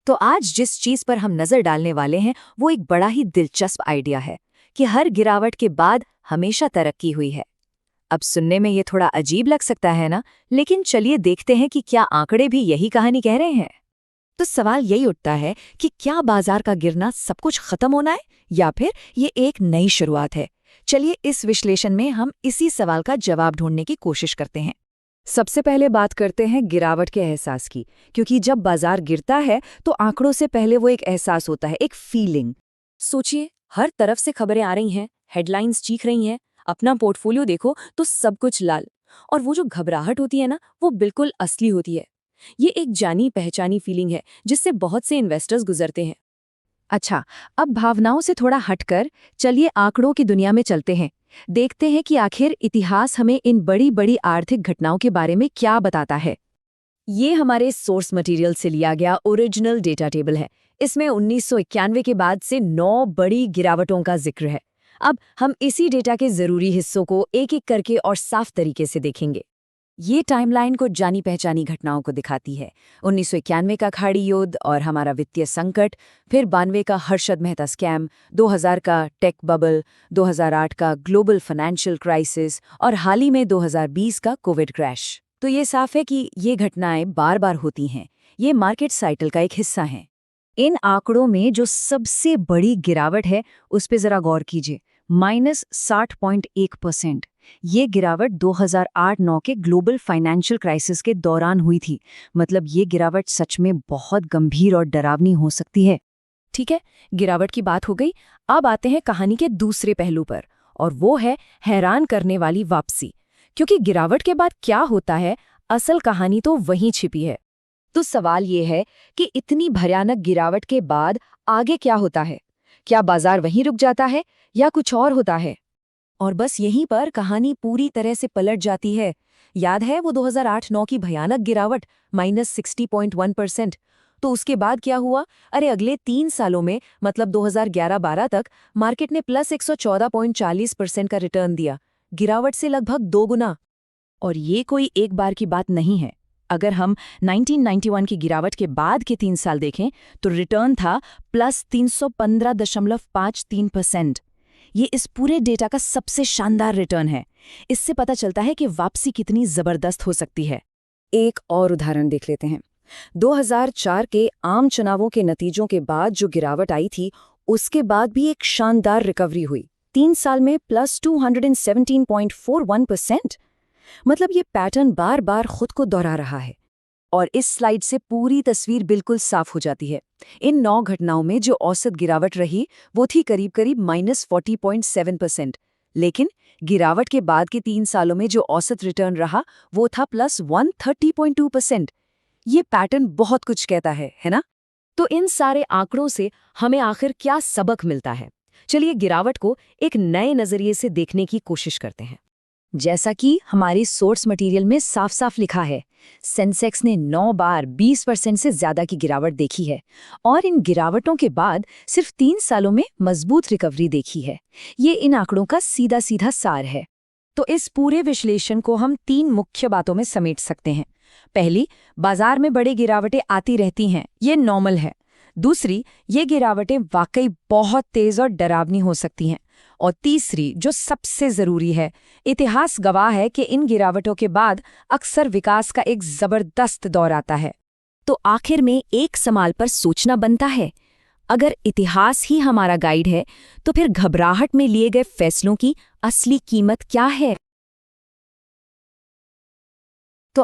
तो आज जिस चीज पर हम नजर डालने वाले हैं वो एक बड़ा ही दिलचस्प आइडिया है कि हर गिरावट के बाद हमेशा तरक्की हुई है। अब सुनने में ये थोड़ा अजीब लग सकता है ना, लेकिन चलिए देखते हैं कि क्या आंकड़े भी यही कहानी कह रहे हैं। तो सवाल यही उठता है कि क्या बाजार का गिरना सब कुछ खत्म होना है या फिर ये एक नई शुरुआत है। चलिए इस विश्लेषण में हम इसी सवाल का जवाब ढूंढने की कोशिश करते हैं। सबसे पहले बात करते हैं गिरावट के एहसास की, क्योंकि जब बाजार गिरता है तो आंकड़ों से पहले वो एक एहसास होता है, एक फीलिंग। सोचिए, हर तरफ से खबरें आ रही हैं, हेडलाइंस चीख रही हैं, अपना पोर्टफोलियो देखो तो सब कुछ लाल। और वो जो घबराहट होती है ना, वो बिल्कुल असली होती है। ये एक जानी पहचानी फीलिंग है जिससे बहुत से इन्वेस्टर्स गुजरते हैं। अच्छा, अब भावनाओं से थोड़ा हटकर चलिए आंकड़ों की दुनिया में चलते हैं। देखते हैं कि आखिर इतिहास हमें इन बड़ी बड़ी आर्थिक घटनाओं के बारे में क्या बताता है। ये हमारे सोर्स मटेरियल से लिया गया ओरिजिनल डेटा टेबल है। इसमें 1991 के बाद से 9 बड़ी गिरावटों का जिक्र है। अब हम इसी डेटा के जरूरी हिस्सों को एक एक करके और साफ तरीके से देखेंगे। ये टाइमलाइन को जानी पहचानी घटनाओं को दिखाती है। 1991 का खाड़ी युद्ध और हमारा वित्तीय संकट, फिर 92 का हर्षद मेहता स्कैम, 2000 का टेक बबल, 2008 का ग्लोबल फाइनेंशियल क्राइसिस और हाल ही में 2020 का कोविड क्रैश। तो ये साफ है कि ये घटनाएं बार बार होती हैं। ये मार्केट साइकिल का एक हिस्सा हैं। इन आंकड़ों में जो सबसे बड़ी गिरावट है उस पर जरा गौर कीजिए, -60.1%। ये गिरावट 2008-9 के ग्लोबल फाइनेंशियल क्राइसिस के दौरान हुई थी। मतलब ये गिरावट सच में बहुत गंभीर और डरावनी हो सकती है। ठीक है, गिरावट की बात हो गई। अब आते हैं कहानी के दूसरे पहलू पर, और वो है हैरान करने वाली वापसी। क्योंकि गिरावट के बाद क्या होता है, असल कहानी तो वहीं छिपी है। तो सवाल ये है कि इतनी भयानक गिरावट के बाद आगे क्या होता है? क्या बाजार वहीं रुक जाता है या कुछ और होता है? और बस यहीं पर कहानी पूरी तरह से पलट जाती है। याद है वो 2008-9 की भयानक गिरावट, -60.1%। तो उसके बाद क्या हुआ? अरे अगले 3 सालों में, मतलब 2011-12 तक, मार्केट ने +114.40% का रिटर्न दिया, गिरावट से लगभग 2 गुना। और ये कोई एक बार की बात नहीं है। अगर हम 1991 की गिरावट के बाद के 3 साल देखें तो रिटर्न था +315.53%। ये इस पूरे डेटा का सबसे शानदार रिटर्न है। इससे पता चलता है कि वापसी कितनी जबरदस्त हो सकती है। एक और उदाहरण देख लेते हैं। 2004 के आम चुनावों के नतीजों के बाद जो गिरावट आई थी, उसके बाद भी एक शानदार रिकवरी हुई, 3 साल में +217.41%। मतलब ये पैटर्न बार बार खुद को दोहरा रहा है। और इस स्लाइड से पूरी तस्वीर बिल्कुल साफ हो जाती है। इन 9 घटनाओं में जो औसत गिरावट रही वो थी करीब करीब -40.7%। लेकिन गिरावट के बाद के 3 सालों में जो औसत रिटर्न रहा वो था +130.2%। ये पैटर्न बहुत कुछ कहता है ना? तो इन सारे आंकड़ों से हमें आखिर क्या सबक मिलता है? चलिए गिरावट को एक नए नजरिए से देखने की कोशिश करते हैं। जैसा कि हमारी सोर्स मटेरियल में साफ साफ लिखा है, सेंसेक्स ने 9 बार 20% से ज्यादा की गिरावट देखी है और इन गिरावटों के बाद सिर्फ 3 सालों में मजबूत रिकवरी देखी है। ये इन आंकड़ों का सीधा सीधा सार है। तो इस पूरे विश्लेषण को हम 3 मुख्य बातों में समेट सकते हैं। पहली, बाजार में बड़ी गिरावटें आती रहती हैं, ये नॉर्मल है। दूसरी, ये गिरावटें वाकई बहुत तेज और डरावनी हो सकती हैं। और तीसरी, जो सबसे जरूरी है, इतिहास गवाह है कि इन गिरावटों के बाद अक्सर विकास का एक जबरदस्त दौर आता है। तो आखिर में एक सवाल पर सोचना बनता है, अगर इतिहास ही हमारा गाइड है तो फिर घबराहट में लिए गए फैसलों की असली कीमत क्या है?